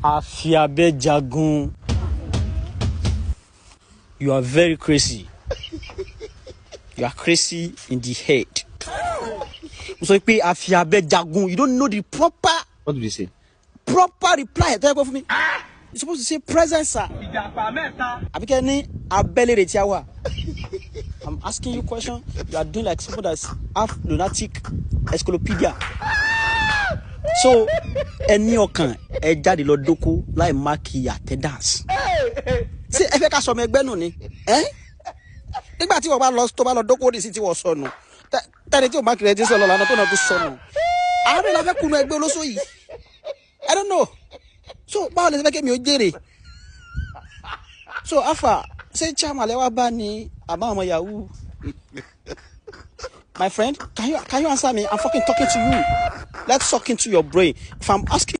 Afiabe Jagun. You are very crazy. You are crazy in the head. So you pay Afiabe Jagun. You don't know the proper. What did you say? Proper reply. Tell you for me. You're supposed to say present, sir. I'm asking you a question. You are doing like someone that's half lunatic encyclopedia. So, any okan e jade lo doko lai maki attendance. See, e fe ka so me egbe nu ni. Nígbà tí wọ́n bá lọ tó bá lọ doko ni si tí wọ́n sọnù. Tani tí o mark register lọ lana tó na tó sọnù. Àárẹ̀ la fẹ́ kunu ẹgbẹ́ Olosho yìí. I don't know. So, báwo lẹ fẹ́ ke mi o jèrè? So, afa, say chairman le wa ba ni aba ọmọ Yahoo. My friend, can you answer me? I'm fucking talking to you. Let's suck into your brain. If I'm asking